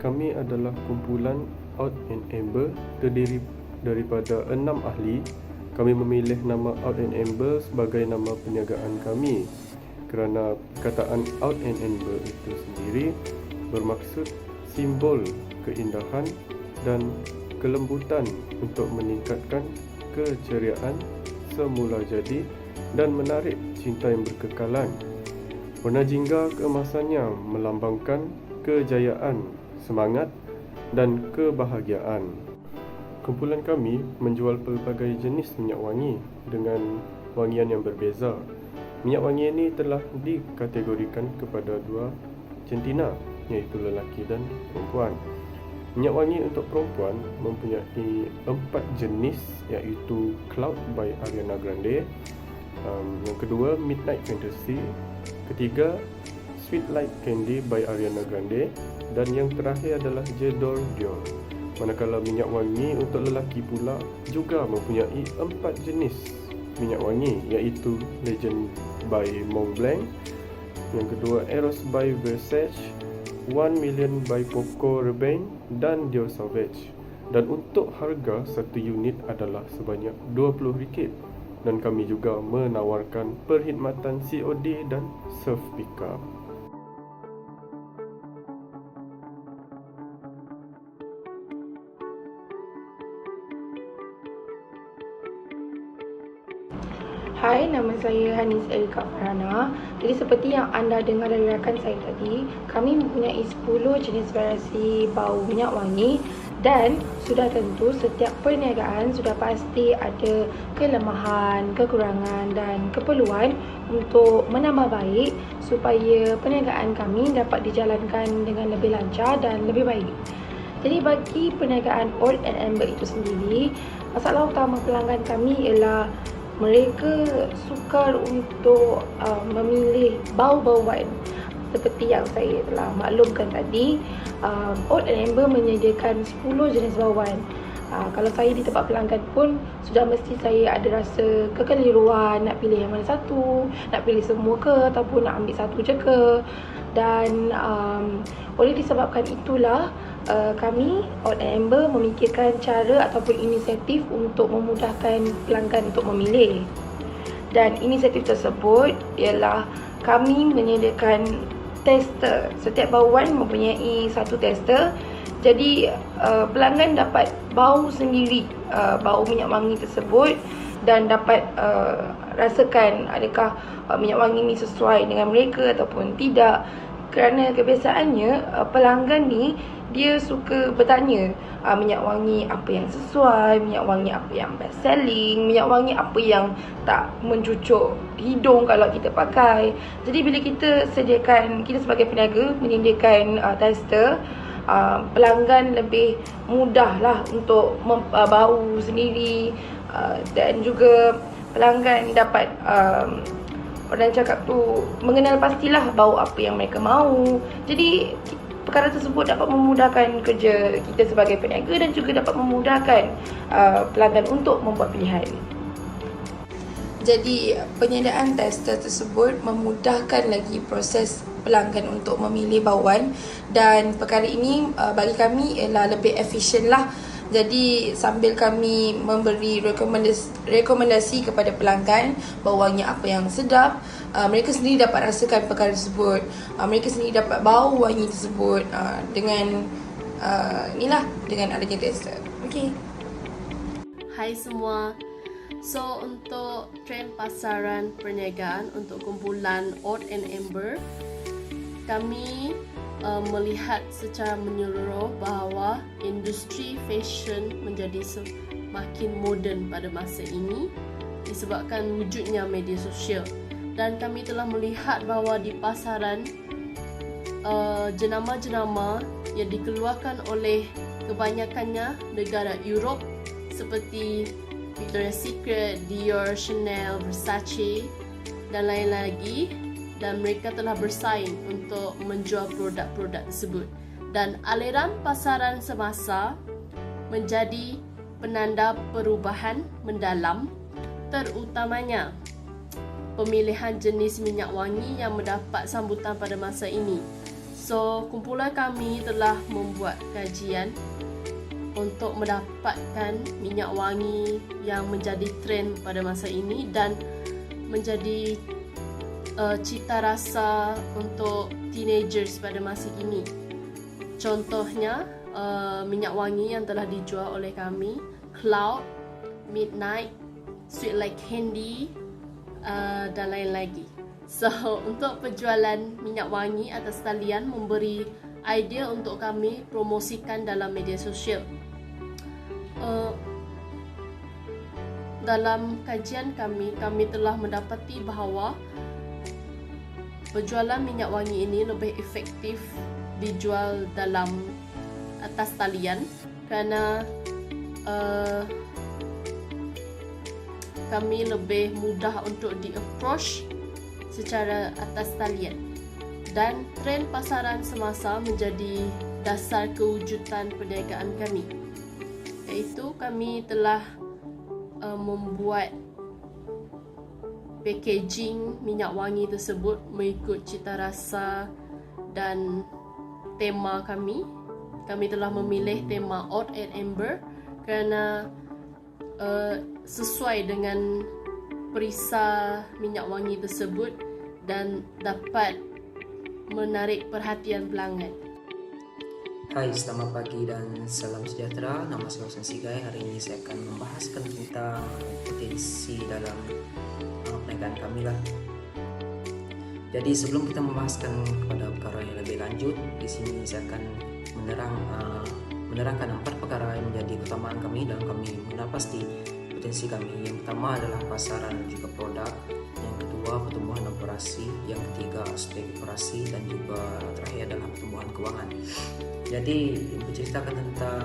Kami adalah kumpulan Out and Amber terdiri daripada 6 ahli. Kami memilih nama Out and Amber sebagai nama perniagaan kami kerana perkataan Out and Amber itu sendiri bermaksud simbol keindahan dan kelembutan untuk meningkatkan keceriaan semula jadi dan menarik cinta yang berkekalan. Warna jingga keemasannya melambangkan kejayaan, semangat dan kebahagiaan. Kumpulan kami menjual pelbagai jenis minyak wangi dengan wangian yang berbeza. Minyak wangi ini telah dikategorikan kepada dua jantina, iaitu lelaki dan perempuan. Minyak wangi untuk perempuan mempunyai 4 jenis, iaitu Cloud by Ariana Grande, yang kedua Midnight Fantasy, ketiga Sweet Like Candy by Ariana Grande, dan yang terakhir adalah J'adore Dior. Manakala minyak wangi untuk lelaki pula juga mempunyai 4 jenis minyak wangi, iaitu Legend by Montblanc, yang kedua Eros by Versace, 1 Million by Coco Rabanne dan Dior Sauvage. Dan untuk harga satu unit adalah sebanyak RM20. Dan kami juga menawarkan perkhidmatan COD dan self pickup. Hai, nama saya Hanis Erika Farhana. Jadi seperti yang anda dengar dari rakan saya tadi, kami mempunyai 10 jenis variasi bau minyak wangi dan sudah tentu setiap perniagaan sudah pasti ada kelemahan, kekurangan dan keperluan untuk menambah baik supaya perniagaan kami dapat dijalankan dengan lebih lancar dan lebih baik. Jadi bagi perniagaan Out and Amber itu sendiri, masalah utama pelanggan kami ialah mereka sukar untuk memilih bau-bauan. Seperti yang saya telah maklumkan tadi, Out and Amber menyediakan 10 jenis bauan. Kalau saya di tempat pelanggan pun sudah mesti saya ada rasa kekeliruan nak pilih yang mana satu, nak pilih semua ke ataupun nak ambil satu je ke. Dan oleh disebabkan itulah kami Out and Amber memikirkan cara ataupun inisiatif untuk memudahkan pelanggan untuk memilih. Dan inisiatif tersebut ialah kami menyediakan tester. Setiap bauan mempunyai satu tester. Jadi pelanggan dapat bau sendiri bau minyak wangi tersebut dan dapat rasakan adakah minyak wangi ni sesuai dengan mereka ataupun tidak. Kerana kebiasaannya pelanggan ni dia suka bertanya minyak wangi apa yang sesuai, minyak wangi apa yang best selling, minyak wangi apa yang tak mencucuk hidung kalau kita pakai. Jadi bila kita sediakan, kita sebagai peniaga menyediakan tester, pelanggan lebih mudahlah untuk bau sendiri, dan juga pelanggan dapat orang cakap tu mengenal pastilah bau apa yang mereka mahu. Jadi perkara tersebut dapat memudahkan kerja kita sebagai peniaga dan juga dapat memudahkan pelanggan untuk membuat pilihan. Jadi penyediaan tester tersebut memudahkan lagi proses pelanggan untuk memilih bauan, dan perkara ini bagi kami ialah lebih efisien lah. Jadi sambil kami memberi rekomendasi kepada pelanggan bau wangi apa yang sedap, mereka sendiri dapat rasakan perkara tersebut. Mereka sendiri dapat bau wangi tersebut dengan dengan adanya tester. Okey. Hai semua. So untuk trend pasaran perniagaan untuk kumpulan Out and Amber, kami melihat secara menyeluruh bahawa industri fashion menjadi semakin moden pada masa ini disebabkan wujudnya media sosial, dan kami telah melihat bahawa di pasaran jenama-jenama yang dikeluarkan oleh kebanyakannya negara Europe seperti Victoria's Secret, Dior, Chanel, Versace dan lain lagi, dan mereka telah bersaing untuk menjual produk-produk tersebut. Dan aliran pasaran semasa menjadi penanda perubahan mendalam, terutamanya pemilihan jenis minyak wangi yang mendapat sambutan pada masa ini. So, kumpulan kami telah membuat kajian untuk mendapatkan minyak wangi yang menjadi trend pada masa ini dan menjadi cita rasa untuk teenagers pada masa kini. Contohnya, minyak wangi yang telah dijual oleh kami, Cloud, Midnight, Sweet Like Candy, dan lain lagi. So, untuk penjualan minyak wangi atas talian memberi idea untuk kami promosikan dalam media sosial. Dalam kajian kami telah mendapati bahawa penjualan minyak wangi ini lebih efektif dijual dalam atas talian kerana kami lebih mudah untuk di-approach secara atas talian, dan trend pasaran semasa menjadi dasar kewujudan perniagaan kami, iaitu kami telah membuat packaging minyak wangi tersebut mengikut cita rasa dan tema kami. Kami telah memilih tema Oud and Amber kerana sesuai dengan perisa minyak wangi tersebut dan dapat menarik perhatian pelanggan. Hai, selamat pagi dan salam sejahtera. Nama saya Hussein Sigai. Hari ini saya akan membahaskan tentang potensi dalam perniagaan kami lah. Jadi sebelum kita membahaskan kepada perkara yang lebih lanjut, di sini saya akan menerangkan 4 perkara yang menjadi keutamaan kami dalam kami mengenal pasti potensi kami. Yang pertama adalah pasaran dan juga produk. Yang kedua, pertumbuhan operasi. Yang ketiga, aspek operasi, dan juga terakhir adalah pertumbuhan keuangan. Jadi berceritakan tentang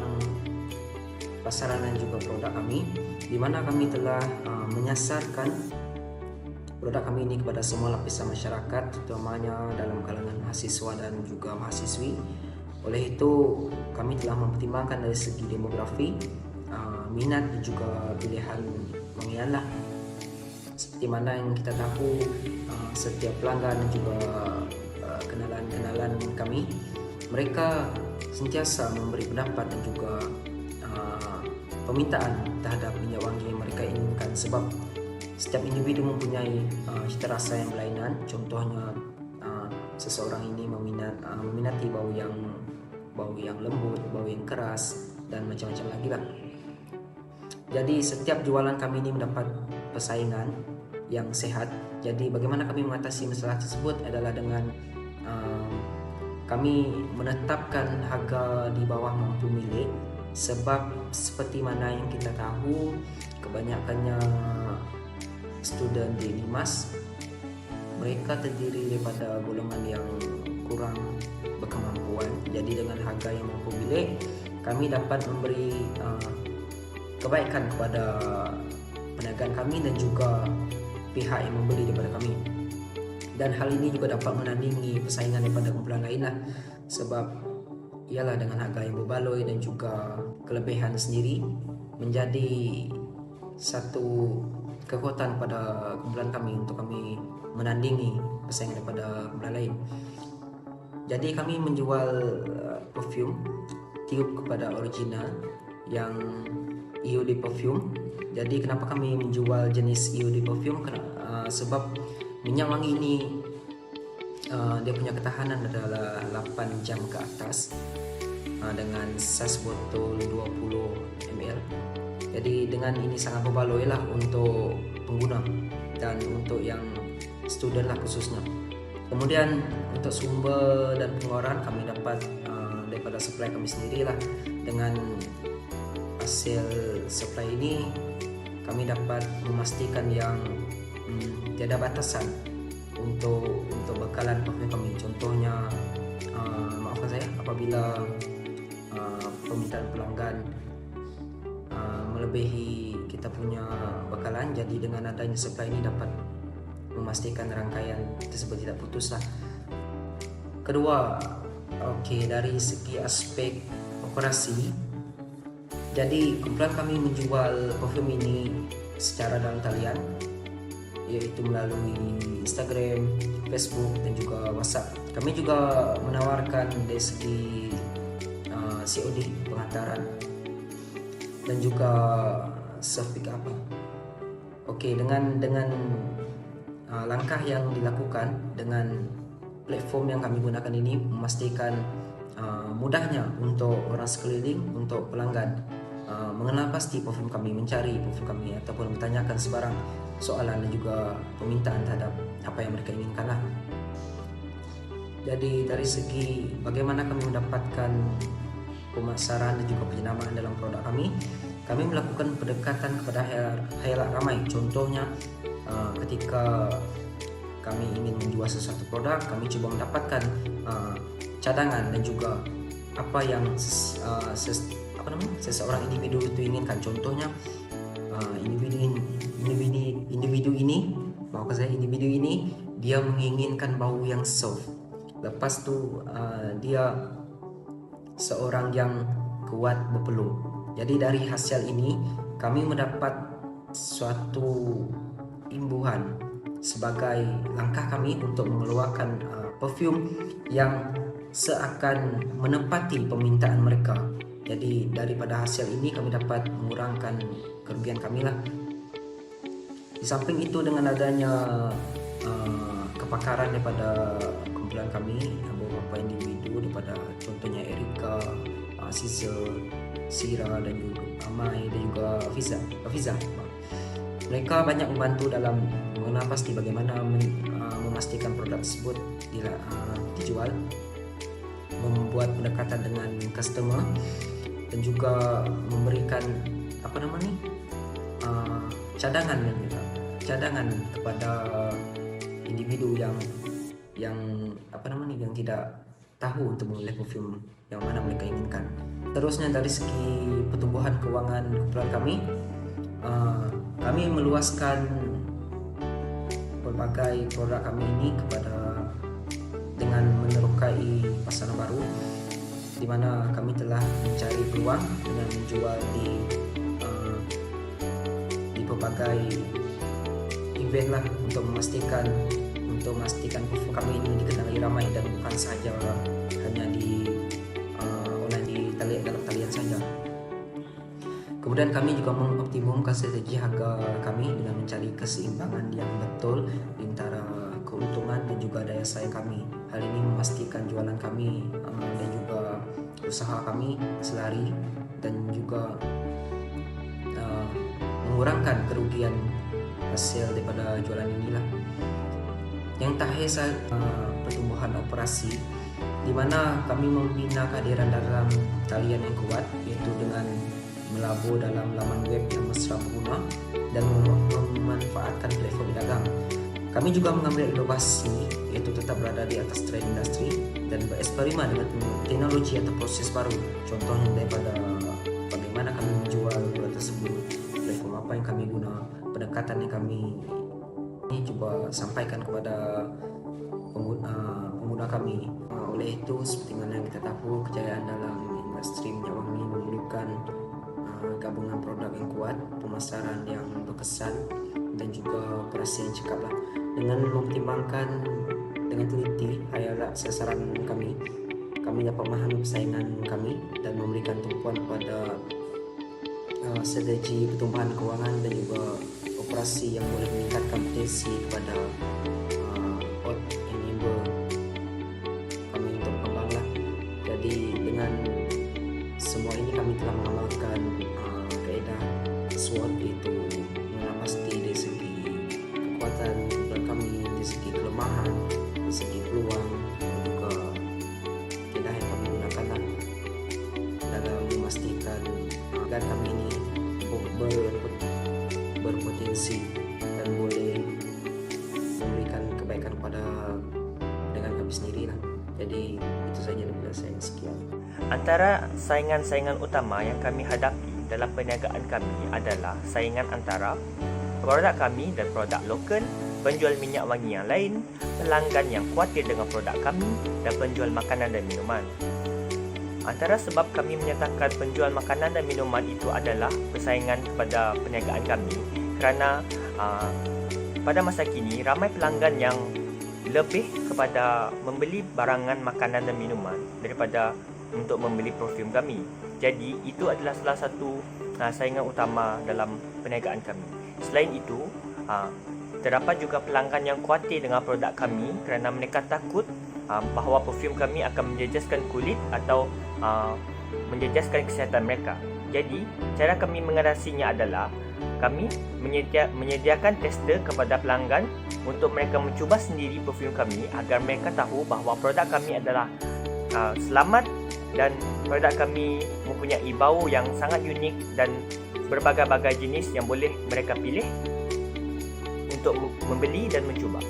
pasaran dan juga produk kami, di mana kami telah menyasarkan produk kami ini kepada semua lapisan masyarakat, terutamanya dalam kalangan mahasiswa dan juga mahasiswi. Oleh itu, kami telah mempertimbangkan dari segi demografi, minat dan juga pilihan wangian lah. Seperti mana yang kita tahu, setiap pelanggan dan juga kenalan-kenalan kami, mereka sentiasa memberi pendapat dan juga permintaan terhadap minyak wangi yang mereka inginkan, sebab setiap individu mempunyai cita rasa yang berlainan. Contohnya, seseorang ini meminati bau yang lembut, bau yang keras, dan macam-macam lagi lah. Jadi setiap jualan kami ini mendapat persaingan yang sehat. Jadi bagaimana kami mengatasi masalah tersebut adalah dengan kami menetapkan harga di bawah mampu milik, sebab seperti mana yang kita tahu, kebanyakannya student di LIMAS, mereka terdiri daripada golongan yang kurang berkemampuan. Jadi dengan harga yang mampu milik, kami dapat memberi kebaikan kepada perniagaan kami dan juga pihak yang membeli daripada kami. Dan hal ini juga dapat menandingi persaingan daripada kumpulan lain lah, sebab ialah dengan harga yang berbaloi dan juga kelebihan sendiri menjadi satu kekuatan pada kumpulan kami untuk kami menandingi persaingan daripada kumpulan lain. Jadi kami menjual perfume tiup kepada original yang EOD perfume. Jadi kenapa kami menjual jenis EOD perfume? Sebab minyak wangi ini dia punya ketahanan adalah 8 jam ke atas dengan saiz botol 20 ml. Jadi dengan ini sangat berbaloi lah untuk pengguna dan untuk yang student lah khususnya. Kemudian untuk sumber dan pengeluaran kami dapat daripada supply kami sendiri lah. Dengan hasil supply ini kami dapat memastikan yang tiada batasan untuk bekalan parfum kami. Contohnya, maafkan saya apabila permintaan pelanggan melebihi kita punya bekalan, jadi dengan adanya supply ini dapat memastikan rangkaian tersebut tidak putus lah. Kedua, dari segi aspek operasi, jadi kumpulan kami menjual parfum ini secara dalam talian, yaitu melalui Instagram, Facebook dan juga WhatsApp. Kami juga menawarkan dari segi COD pengantaran dan juga self pick up. Oke, dengan langkah yang dilakukan dengan platform yang kami gunakan ini memastikan mudahnya untuk orang sekeliling, untuk pelanggan mengenal pasti perform kami, mencari perform kami ataupun bertanyakan sebarang soalan dan juga permintaan terhadap apa yang mereka inginkan lah. Jadi dari segi bagaimana kami mendapatkan pemasaran dan juga penjenamaan dalam produk kami melakukan pendekatan kepada khayalak ramai. Contohnya ketika kami ingin menjual sesuatu produk, kami coba mendapatkan cadangan dan juga apa yang seseorang individu itu inginkan. Contohnya individu ini dia menginginkan bau yang soft. Lepas tu dia seorang yang kuat berpeluh. Jadi dari hasil ini kami mendapat suatu imbuhan sebagai langkah kami untuk mengeluarkan perfume yang seakan menepati permintaan mereka. Jadi daripada hasil ini kami dapat mengurangkan kerugian kami lah. Di samping itu dengan adanya kepakaran daripada kumpulan kami, beberapa individu daripada contohnya Erika, Sizel, Sira dan juga Amai dan juga Fiza. Mereka banyak membantu dalam mengenal pasti bagaimana memastikan produk tersebut dijual, membuat pendekatan dengan customer dan juga memberikan cadangan kepada individu yang tidak tahu untuk memilih perfume yang mana mereka inginkan. Terusnya dari segi pertumbuhan keuangan kumpulan kami meluaskan berbagai produk kami ini dengan menerokai pasaran baru, di mana kami telah mencari peluang dengan menjual di berbagai event lah untuk memastikan perfume kami ini dikenali ramai dan bukan saja hanya di dalam talian saja. Kemudian kami juga mengoptimumkan strategi harga kami dengan mencari keseimbangan yang betul di antara keuntungan dan juga daya saing kami. Hal ini memastikan jualan kami dan juga usaha kami selari dan juga mengurangkan kerugian hasil daripada jualan inilah. Yang terakhir pertumbuhan operasi, di mana kami membina kehadiran dalam talian yang kuat, yaitu dengan melabur dalam laman web yang mesra pengguna dan memanfaatkan platform dagang. Kami juga mengambil inovasi, yaitu tetap berada di atas tren industri dan bereksperimen dengan teknologi atau proses baru. Contohnya daripada bagaimana kami menjual produk tersebut, platform apa yang kami guna, pendekatan yang kami coba sampaikan kepada pengguna kami. Oleh itu, seperti mana yang kita tahu, kejayaan dalam industri minyak wangi memerlukan gabungan produk yang kuat, pemasaran yang berkesan dan juga operasi yang cekap lah. Dengan mempertimbangkan dengan teliti khayalak sasaran kami dapat memahami persaingan kami dan memberikan tumpuan kepada strategi pertumbuhan keuangan dan juga operasi yang boleh meningkatkan potensi kepada Oat and Amber kami untuk berkembang lah. Jadi dengan semua ini kami telah mengamalkan kaedah SWOT, iaitu mengenal pasti dari segi kekuatan kumpulan kami, dari segi kelemahan, dari segi peluang dan juga kaedah yang kami gunakan lah dalam memastikan agar kami ini berpotensi dan boleh memberikan kebaikan kepada dengan kami sendiri lah. Jadi itu saja daripada saya, sekian. Antara saingan-saingan utama yang kami hadapi dalam perniagaan kami adalah saingan antara produk kami dan produk lokal, penjual minyak wangi yang lain, pelanggan yang khawatir dengan produk kami, dan penjual makanan dan minuman. Antara sebab kami menyatakan penjual makanan dan minuman itu adalah persaingan kepada perniagaan kami kerana pada masa kini ramai pelanggan yang lebih kepada membeli barangan makanan dan minuman daripada untuk membeli perfume kami. Jadi itu adalah salah satu saingan utama dalam perniagaan kami. Selain itu, terdapat juga pelanggan yang khawatir dengan produk kami kerana mereka takut bahawa perfume kami akan menjejaskan kulit atau menjejaskan kesihatan mereka. Jadi, cara kami mengatasinya adalah kami menyediakan tester kepada pelanggan untuk mereka mencuba sendiri perfume kami agar mereka tahu bahawa produk kami adalah selamat dan produk kami mempunyai bau yang sangat unik dan berbagai-bagai jenis yang boleh mereka pilih untuk membeli dan mencuba.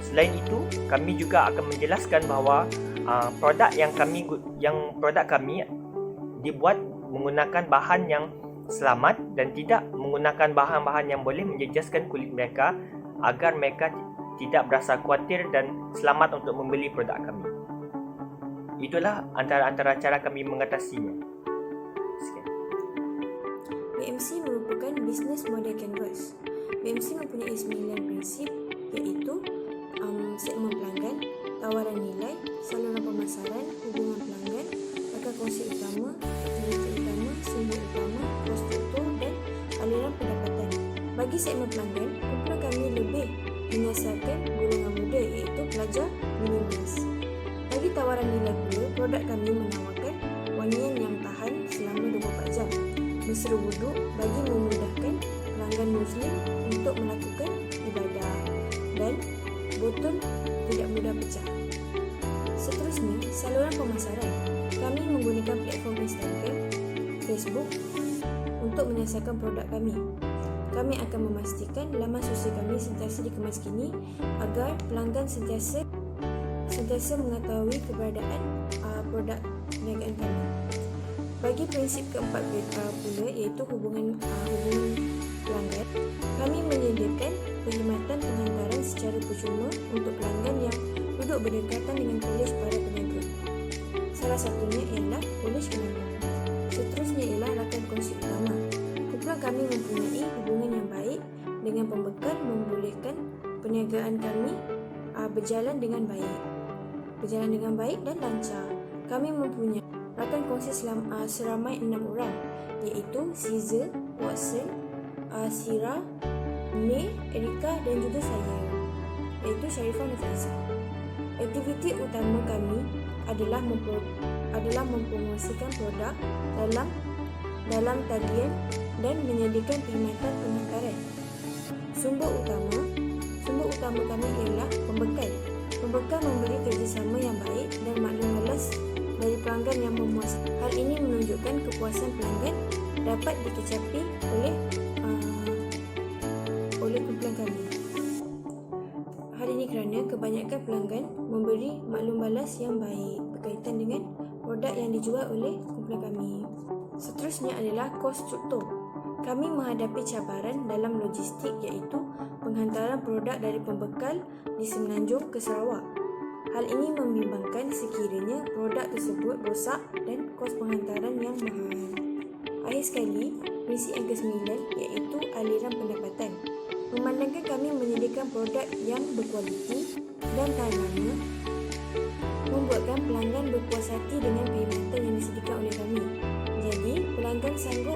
Selain itu, kami juga akan menjelaskan bahawa produk kami dibuat menggunakan bahan yang selamat dan tidak menggunakan bahan-bahan yang boleh menjejaskan kulit mereka agar mereka tidak berasa khawatir dan selamat untuk membeli produk kami. Itulah antara cara kami mengatasinya. Sekian. BMC merupakan bisnes model canvas. BMC mempunyai 9 prinsip iaitu segmen pelanggan, tawaran nilai, saluran pemasaran, hubungan pelanggan, rakan kongsi utama, aktiviti utama, sumber utama, kos struktur dan aliran pendapatan. Bagi segmen pelanggan, kumpulan kami lebih menyasarkan golongan muda iaitu pelajar minimalis. Bagi tawaran nilai pula, produk kami menawarkan wangian yang tahan selama 24 jam, mesra wuduk bagi memudahkan pelanggan Muslim untuk melakukan ibadah dan botol tidak mudah pecah. Seterusnya, saluran pemasaran. Kami menggunakan platform Instagram, Facebook untuk menyasarkan produk kami. Kami akan memastikan laman sosial kami sentiasa dikemas kini agar pelanggan sentiasa mengetahui keberadaan produk perniagaan kami. Bagi prinsip keempat pula iaitu hubungan pelanggan, kami menyediakan perkhidmatan penghantaran secara percuma untuk pelanggan yang duduk berdekatan dengan kolej para peniaga. Salah satunya ialah kolej kenangan. Seterusnya ialah rakan kongsi utama. Kumpulan kami mempunyai hubungan yang baik dengan pembekal membolehkan perniagaan kami berjalan dengan baik dan lancar. Kami mempunyai rakan kongsi seramai 6 orang iaitu Caesar, Watson, Sira, May, Erika dan juga saya iaitu Sharifah Nafisa. Aktiviti utama kami adalah mempromosikan produk dalam talian dan menyediakan perkhidmatan penghantaran. Sumber utama kami ialah pembekal. Pembekal memberi kerjasama yang baik dan maklum malas dari pelanggan yang memuaskan. Hal ini menunjukkan kepuasan pelanggan dapat dikecapi oleh kumpulan kami. Hal ini kerana kebanyakan pelanggan memberi maklum balas yang baik berkaitan dengan produk yang dijual oleh kumpulan kami. Seterusnya adalah kos struktur. Kami menghadapi cabaran dalam logistik iaitu penghantaran produk dari pembekal di Semenanjung ke Sarawak. Hal ini membimbangkan sekiranya produk tersebut rosak dan kos penghantaran yang mahal. Akhir sekali, prinsip yang ke-9 iaitu aliran pendapatan. Memandangkan kami menyediakan produk yang berkualiti dan tahan lama, membuatkan pelanggan berpuas hati dengan perkhidmatan yang disediakan oleh kami. Jadi, pelanggan sanggup